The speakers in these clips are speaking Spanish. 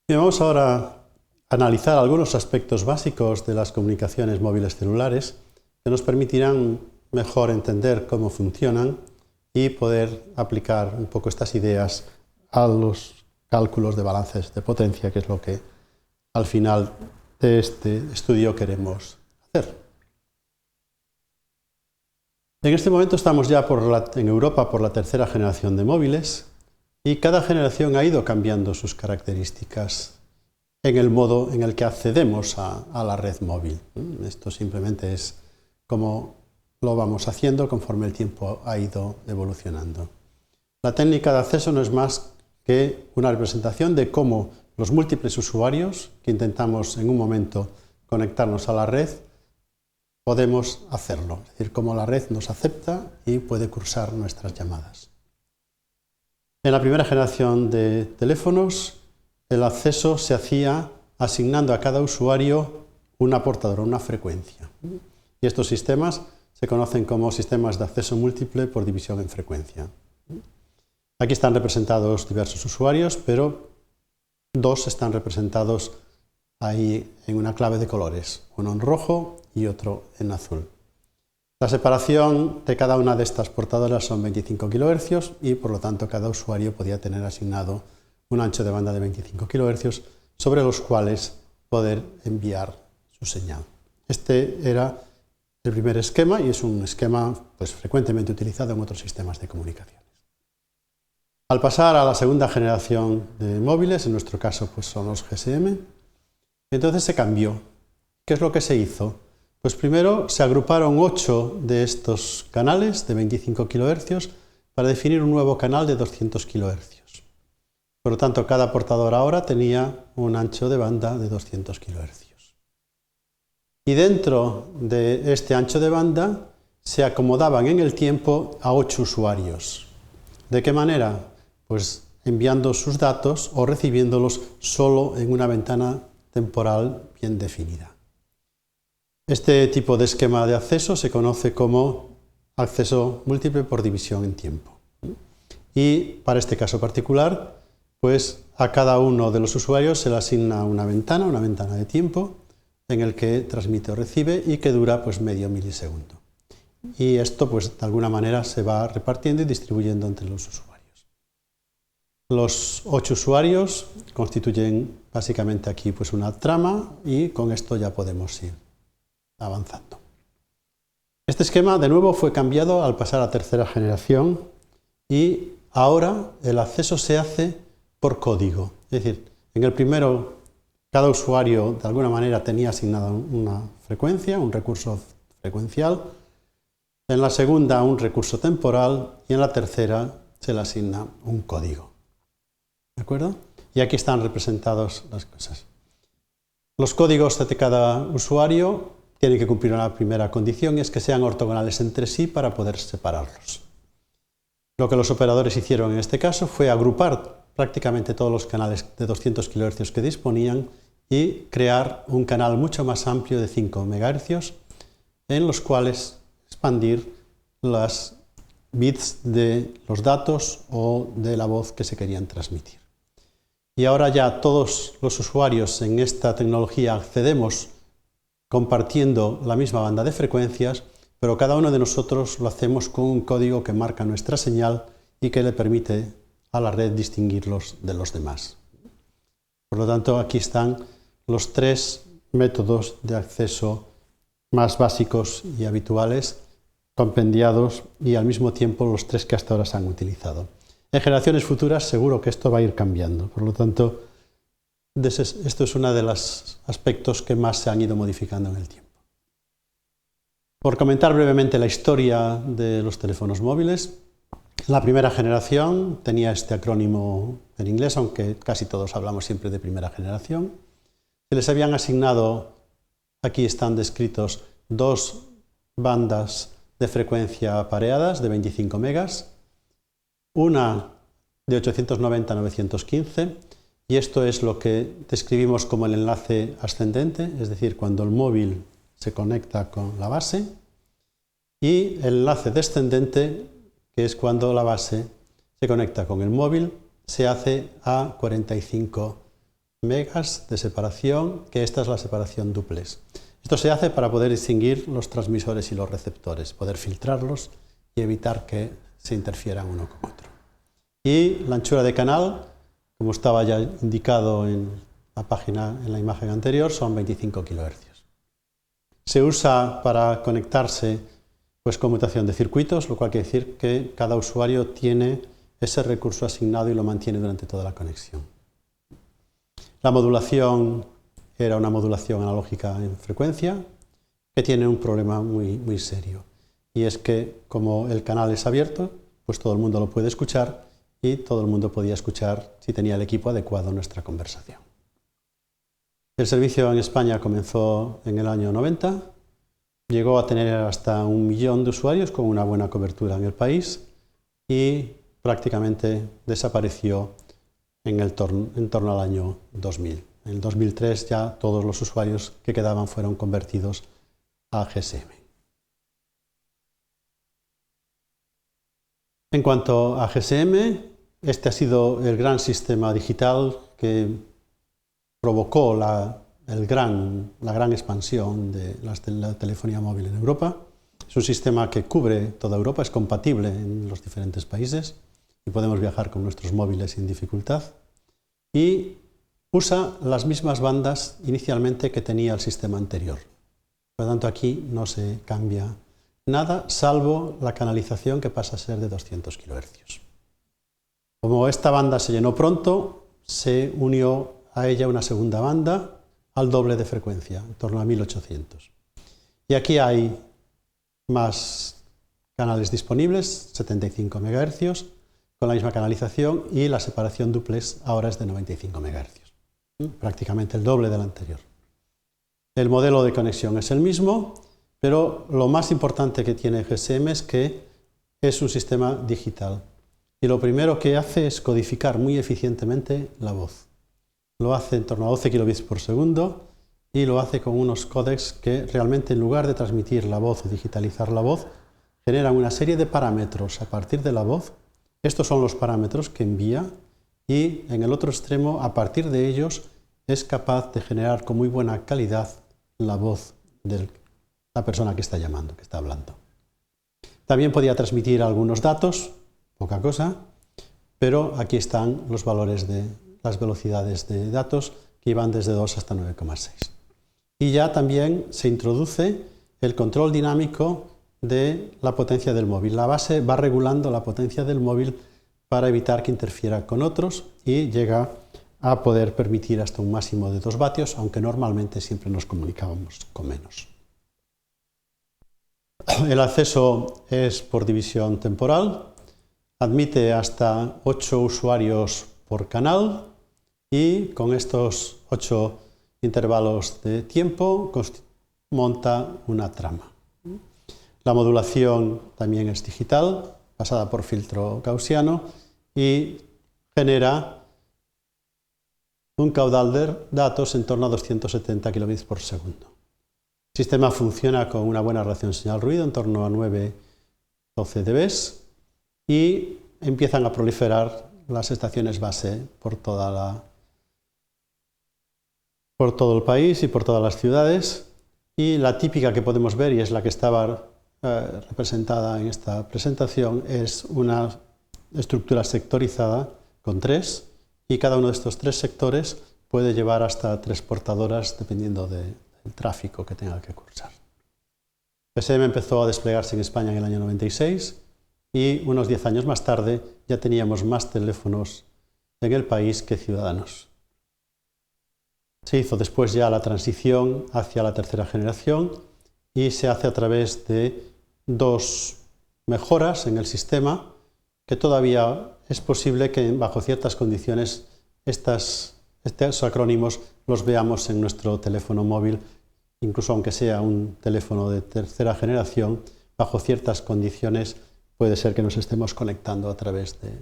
Bien, vamos ahora a analizar algunos aspectos básicos de las comunicaciones móviles celulares que nos permitirán mejor entender cómo funcionan y poder aplicar un poco estas ideas a los cálculos de balances de potencia, que es lo que al final de este estudio queremos hacer. En este momento estamos ya en Europa por la tercera generación de móviles y cada generación ha ido cambiando sus características en el modo en el que accedemos a la red móvil. Esto simplemente es como lo vamos haciendo conforme el tiempo ha ido evolucionando. La técnica de acceso no es más que una representación de cómo los múltiples usuarios que intentamos en un momento conectarnos a la red podemos hacerlo, es decir, cómo la red nos acepta y puede cursar nuestras llamadas. En la primera generación de teléfonos, el acceso se hacía asignando a cada usuario una portadora, una frecuencia. Y estos sistemas se conocen como sistemas de acceso múltiple por división en frecuencia. Aquí están representados diversos usuarios, pero dos están representados ahí en una clave de colores, uno en rojo y otro en azul. La separación de cada una de estas portadoras son 25 kHz y por lo tanto cada usuario podía tener asignado un ancho de banda de 25 kHz sobre los cuales poder enviar su señal. Este era el primer esquema y es un esquema frecuentemente utilizado en otros sistemas de comunicaciones. Al pasar a la segunda generación de móviles, en nuestro caso son los GSM, entonces se cambió. ¿Qué es lo que se hizo? Pues primero se agruparon 8 de estos canales de 25 kHz para definir un nuevo canal de 200 kHz. Por lo tanto, cada portador ahora tenía un ancho de banda de 200 kHz. Y dentro de este ancho de banda se acomodaban en el tiempo a 8 usuarios. ¿De qué manera? Pues enviando sus datos o recibiéndolos solo en una ventana temporal bien definida. Este tipo de esquema de acceso se conoce como acceso múltiple por división en tiempo. Y para este caso particular, pues a cada uno de los usuarios se le asigna una ventana de tiempo en el que transmite o recibe y que dura medio milisegundo. Y esto de alguna manera se va repartiendo y distribuyendo entre los usuarios. Los 8 usuarios constituyen básicamente aquí una trama y con esto ya podemos ir avanzando. Este esquema de nuevo fue cambiado al pasar a tercera generación y ahora el acceso se hace por código. Es decir, en el primero cada usuario de alguna manera tenía asignada una frecuencia, un recurso frecuencial, en la segunda un recurso temporal y en la tercera se le asigna un código. ¿De acuerdo? Y aquí están representadas las cosas. Los códigos de cada usuario tienen que cumplir una primera condición y es que sean ortogonales entre sí para poder separarlos. Lo que los operadores hicieron en este caso fue agrupar prácticamente todos los canales de 200 kHz que disponían y crear un canal mucho más amplio de 5 MHz en los cuales expandir las bits de los datos o de la voz que se querían transmitir. Y ahora ya todos los usuarios en esta tecnología accedemos compartiendo la misma banda de frecuencias, pero cada uno de nosotros lo hacemos con un código que marca nuestra señal y que le permite a la red distinguirlos de los demás. Por lo tanto, aquí están los 3 métodos de acceso más básicos y habituales, compendiados y al mismo tiempo los 3 que hasta ahora se han utilizado. En generaciones futuras seguro que esto va a ir cambiando, por lo tanto, esto es uno de los aspectos que más se han ido modificando en el tiempo. Por comentar brevemente la historia de los teléfonos móviles, la primera generación tenía este acrónimo en inglés, aunque casi todos hablamos siempre de primera generación. Se les habían asignado, aquí están descritos, 2 bandas de frecuencia pareadas de 25 megas, una de 890 a 915, y esto es lo que describimos como el enlace ascendente, es decir, cuando el móvil se conecta con la base, y el enlace descendente, que es cuando la base se conecta con el móvil, se hace a 45 megas de separación, que esta es la separación duplex. Esto se hace para poder distinguir los transmisores y los receptores, poder filtrarlos y evitar que se interfieran uno con otro. Y la anchura de canal, como estaba ya indicado en la imagen anterior, son 25 kHz. Se usa para conectarse pues conmutación de circuitos, lo cual quiere decir que cada usuario tiene ese recurso asignado y lo mantiene durante toda la conexión. La modulación era una modulación analógica en frecuencia que tiene un problema muy serio, y es que como el canal es abierto, pues todo el mundo lo puede escuchar y todo el mundo podía escuchar, si tenía el equipo adecuado, nuestra conversación. El servicio en España comenzó en el año 90, llegó a tener hasta 1 millón de usuarios con una buena cobertura en el país y prácticamente desapareció en torno al año 2000. En el 2003 ya todos los usuarios que quedaban fueron convertidos a GSM. En cuanto a GSM, este ha sido el gran sistema digital que provocó la gran expansión de la telefonía móvil en Europa. Es un sistema que cubre toda Europa, es compatible en los diferentes países y podemos viajar con nuestros móviles sin dificultad. Y usa las mismas bandas inicialmente que tenía el sistema anterior. Por lo tanto, aquí no se cambia nada, salvo la canalización, que pasa a ser de 200 kHz. Como esta banda se llenó pronto, se unió a ella una segunda banda al doble de frecuencia, en torno a 1800. Y aquí hay más canales disponibles, 75 MHz, con la misma canalización, y la separación duplex ahora es de 95 MHz, prácticamente el doble del anterior. El modelo de conexión es el mismo, pero lo más importante que tiene GSM es que es un sistema digital. Y lo primero que hace es codificar muy eficientemente la voz. Lo hace en torno a 12 kilobits por segundo y lo hace con unos códecs que realmente, en lugar de transmitir la voz o digitalizar la voz, generan una serie de parámetros a partir de la voz. Estos son los parámetros que envía, y en el otro extremo, a partir de ellos, es capaz de generar con muy buena calidad la voz de la persona que está llamando, que está hablando. También podía transmitir algunos datos, poca cosa, pero aquí están los valores de las velocidades de datos, que iban desde 2 hasta 9,6. Y ya también se introduce el control dinámico de la potencia del móvil. La base va regulando la potencia del móvil para evitar que interfiera con otros, y llega a poder permitir hasta un máximo de 2 vatios, aunque normalmente siempre nos comunicábamos con menos. El acceso es por división temporal, admite hasta 8 usuarios por canal, y con estos 8 intervalos de tiempo monta una trama. La modulación también es digital, pasada por filtro gaussiano, y genera un caudal de datos en torno a 270 kilobits por segundo. El sistema funciona con una buena relación señal-ruido, en torno a 9-12 dB, y empiezan a proliferar las estaciones base por todo el país y por todas las ciudades. Y la típica que podemos ver, y es la que estaba representada en esta presentación, es una estructura sectorizada con 3, y cada uno de estos 3 sectores puede llevar hasta 3 portadoras dependiendo del tráfico que tenga que cursar. GSM empezó a desplegarse en España en el año 96, y unos 10 años más tarde ya teníamos más teléfonos en el país que ciudadanos. Se hizo después ya la transición hacia la tercera generación, y se hace a través de 2 mejoras en el sistema, que todavía es posible que bajo ciertas condiciones estos acrónimos los veamos en nuestro teléfono móvil, incluso aunque sea un teléfono de tercera generación, bajo ciertas condiciones puede ser que nos estemos conectando a través de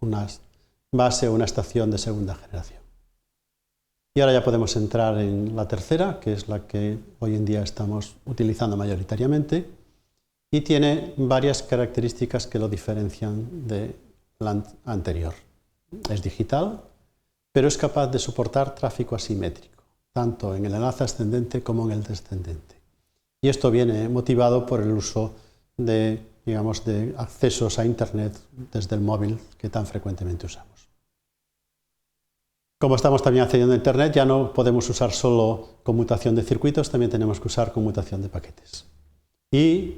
una base o una estación de segunda generación. Y ahora ya podemos entrar en la tercera, que es la que hoy en día estamos utilizando mayoritariamente, y tiene varias características que lo diferencian de la anterior. Es digital, pero es capaz de soportar tráfico asimétrico, tanto en el enlace ascendente como en el descendente. Y esto viene motivado por el uso de, digamos, de accesos a Internet desde el móvil que tan frecuentemente usamos. Como estamos también accediendo a Internet, ya no podemos usar solo conmutación de circuitos, también tenemos que usar conmutación de paquetes. Y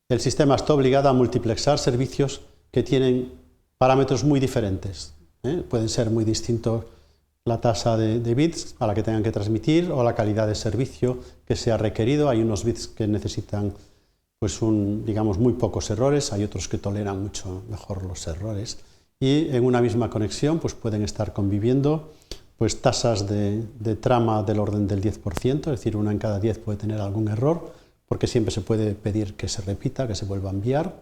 el sistema está obligado a multiplexar servicios que tienen parámetros muy diferentes. Pueden ser muy distintos la tasa de bits a la que tengan que transmitir o la calidad de servicio que sea requerido. Hay unos bits que necesitan pues digamos, muy pocos errores, hay otros que toleran mucho mejor los errores. Y en una misma conexión pues pueden estar conviviendo pues tasas de trama del orden del 10%, es decir, una en cada 10 puede tener algún error, porque siempre se puede pedir que se repita, que se vuelva a enviar,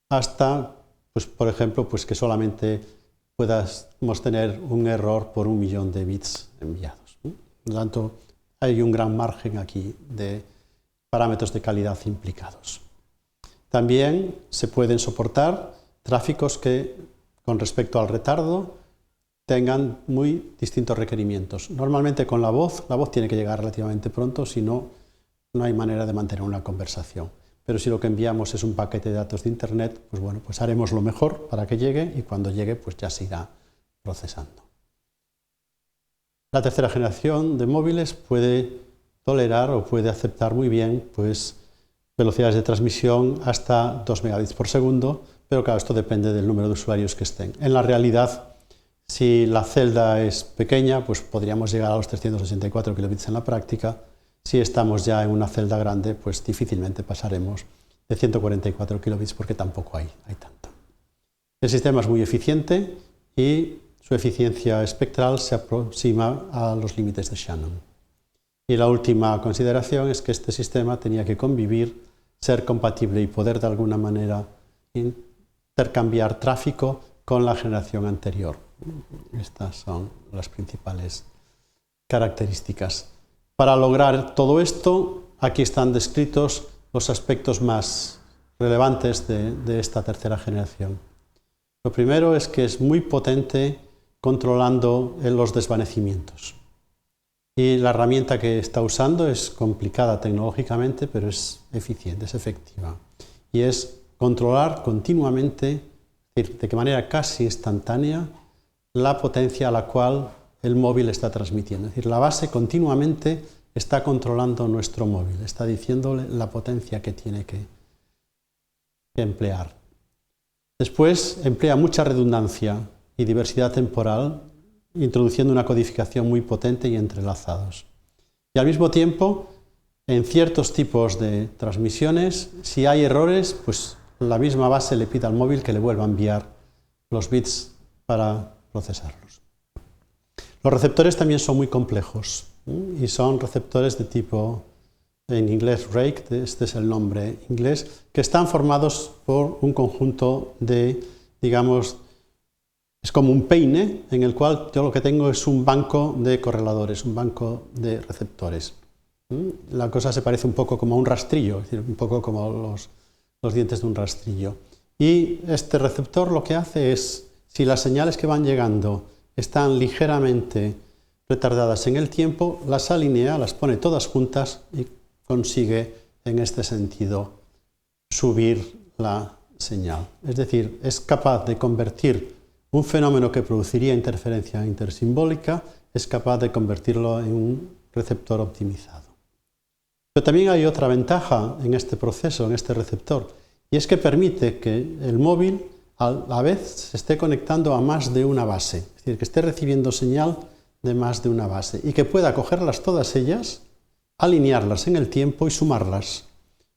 hasta, pues, por ejemplo, pues que solamente podamos tener un error por 1 millón de bits enviados. Por lo tanto, hay un gran margen aquí de parámetros de calidad implicados. También se pueden soportar tráficos que, con respecto al retardo, tengan muy distintos requerimientos. Normalmente con la voz tiene que llegar relativamente pronto, si no, no hay manera de mantener una conversación. Pero si lo que enviamos es un paquete de datos de Internet, pues bueno, pues haremos lo mejor para que llegue y cuando llegue pues ya se irá procesando. La tercera generación de móviles puede tolerar o puede aceptar muy bien pues velocidades de transmisión hasta 2 megabits por segundo, pero claro, esto depende del número de usuarios que estén. En la realidad, si la celda es pequeña, pues podríamos llegar a los 384 kilobits en la práctica. Si estamos ya en una celda grande, pues difícilmente pasaremos de 144 kilobits porque tampoco hay tanto. El sistema es muy eficiente y su eficiencia espectral se aproxima a los límites de Shannon. Y la última consideración es que este sistema tenía que convivir, ser compatible y poder de alguna manera intercambiar tráfico con la generación anterior. Estas son las principales características. Para lograr todo esto, aquí están descritos los aspectos más relevantes de esta tercera generación. Lo primero es que es muy potente controlando los desvanecimientos. Y la herramienta que está usando es complicada tecnológicamente, pero es eficiente, es efectiva. Y es controlar continuamente, de manera casi instantánea, la potencia a la cual el móvil está transmitiendo. Es decir, la base continuamente está controlando nuestro móvil, está diciéndole la potencia que tiene que emplear. Después emplea mucha redundancia y diversidad temporal, introduciendo una codificación muy potente y entrelazados. Y al mismo tiempo, en ciertos tipos de transmisiones, si hay errores, pues la misma base le pide al móvil que le vuelva a enviar los bits para procesarlos. Los receptores también son muy complejos y son receptores de tipo, en inglés rake, este es el nombre inglés, que están formados por un conjunto de, digamos, es como un peine en el cual yo lo que tengo es un banco de correladores, un banco de receptores. La cosa se parece un poco como a un rastrillo, es decir, un poco como los dientes de un rastrillo. Y este receptor lo que hace es, si las señales que van llegando están ligeramente retardadas en el tiempo, las alinea, las pone todas juntas y consigue en este sentido subir la señal. Es decir, es capaz de convertir un fenómeno que produciría interferencia intersimbólica, es capaz de convertirlo en un receptor optimizado. Pero también hay otra ventaja en este proceso, en este receptor, y es que permite que el móvil a la vez se esté conectando a más de una base, es decir, que esté recibiendo señal de más de una base y que pueda cogerlas todas ellas, alinearlas en el tiempo y sumarlas.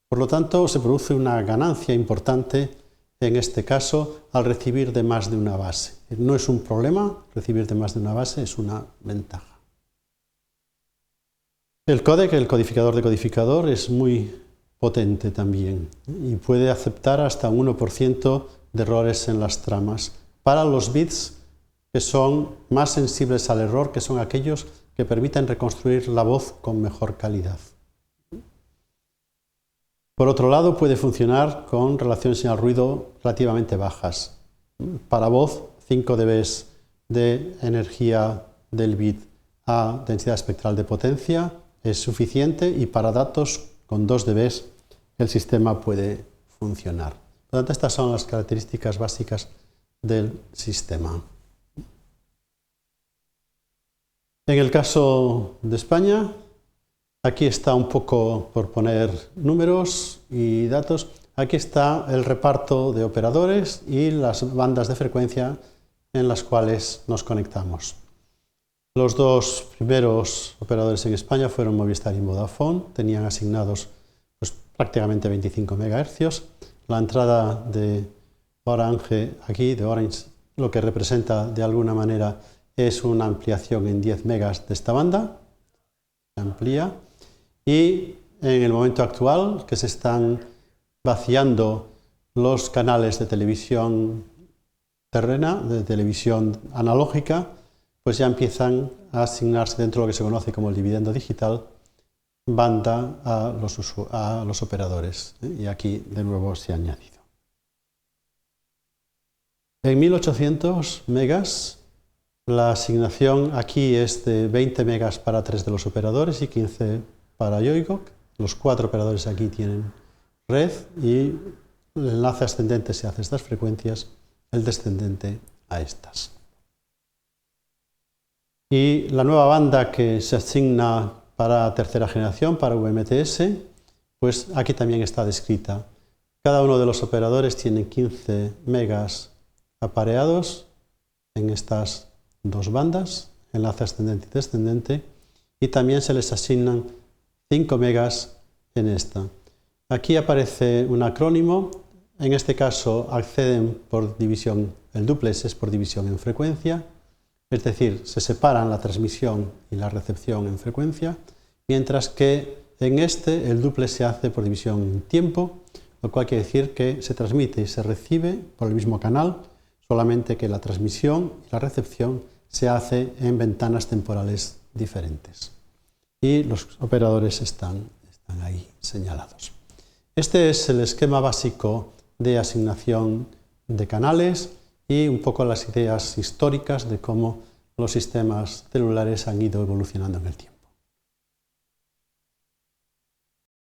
Por lo tanto, se produce una ganancia importante en este caso al recibir de más de una base. No es un problema, recibir de más de una base es una ventaja. El códec, el codificador de codificador, es muy potente también y puede aceptar hasta un 1% de errores en las tramas para los bits que son más sensibles al error, que son aquellos que permiten reconstruir la voz con mejor calidad. Por otro lado, puede funcionar con relaciones señal-ruido relativamente bajas. Para voz, 5 dB de energía del bit a densidad espectral de potencia es suficiente y para datos con 2 dB el sistema puede funcionar. Por lo tanto, estas son las características básicas del sistema. En el caso de España, aquí está un poco por poner números y datos. Aquí está el reparto de operadores y las bandas de frecuencia en las cuales nos conectamos. Los 2 primeros operadores en España fueron Movistar y Vodafone, tenían asignados pues, prácticamente 25 MHz. La entrada de Orange aquí, de Orange, lo que representa de alguna manera es una ampliación en 10 megas de esta banda, se amplía, y en el momento actual que se están vaciando los canales de televisión terrena, de televisión analógica, pues ya empiezan a asignarse dentro de lo que se conoce como el dividendo digital, banda a los operadores, y aquí de nuevo se ha añadido. En 1800 megas la asignación aquí es de 20 megas para 3 de los operadores y 15 para Yoigo. Los 4 operadores aquí tienen red y el enlace ascendente se hace a estas frecuencias, el descendente a estas. Y la nueva banda que se asigna para tercera generación, para VMTS, pues aquí también está descrita. Cada uno de los operadores tiene 15 megas apareados en estas 2 bandas, enlace ascendente y descendente, y también se les asignan 5 megas en esta. Aquí aparece un acrónimo, en este caso acceden por división, el dúplex es por división en frecuencia, es decir, se separan la transmisión y la recepción en frecuencia, mientras que en este el dúplex se hace por división en tiempo, lo cual quiere decir que se transmite y se recibe por el mismo canal, solamente que la transmisión y la recepción se hace en ventanas temporales diferentes. Y los operadores están ahí señalados. Este es el esquema básico de asignación de canales y un poco las ideas históricas de cómo los sistemas celulares han ido evolucionando en el tiempo.